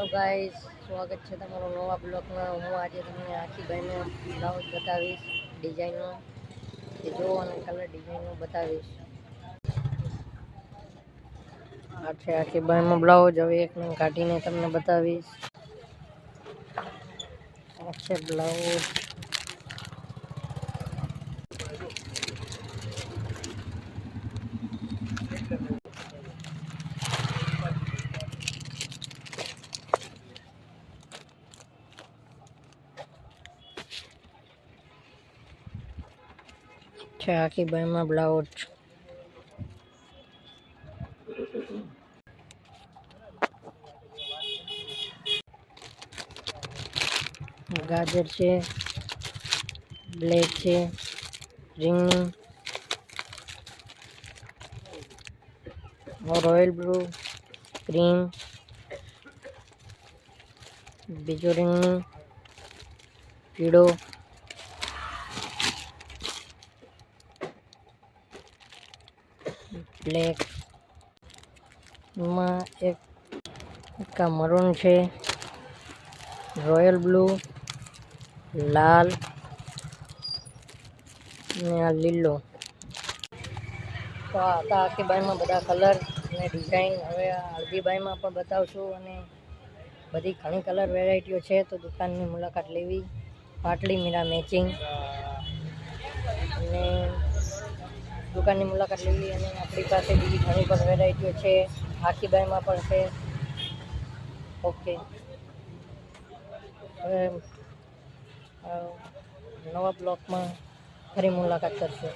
Hello guys, સ્વાગત છે તમારો નવા બ્લોગમાં। હું આજે તમને આખી ભાઈનો બ્લાઉઝ બતાવીશ, ડિઝાઇનનો એ જો અને કલર ડિઝાઇનનો બતાવીશ। આ છે આખી ભાઈનો બ્લાઉઝ। હવે એક ને કાઢીને તમને બતાવીશ। આ છે બ્લાઉઝ। છે આખી બાઈમાં બ્લાઉઝ। ગાજર છે, બ્લેક છે, રીંગણી, રોયલ બ્લુ, ક્રીમ, બીજો રીંગણી, પીળો, બ્લેક, માં એક મરૂન છે, રોયલ બ્લુ, લાલ ને આ લીલો। તો આ હતા આખી બાઈમાં બધા કલર અને ડિઝાઇન। હવે આ અડધી બાઈમાં પણ બતાવશું અને બધી ઘણી કલર વેરાયટીઓ છે, તો દુકાનની મુલાકાત લેવી। પાટલી મીરા મેચિંગ અને દુકાનની મુલાકાત લેવી અને આપણી પાસે બીજી ઘણી પણ વેરાયટીઓ છે, આખી બાઈમાં પણ છે। ઓકે, હવે નવા બ્લોગમાં ફરી મુલાકાત કરશું।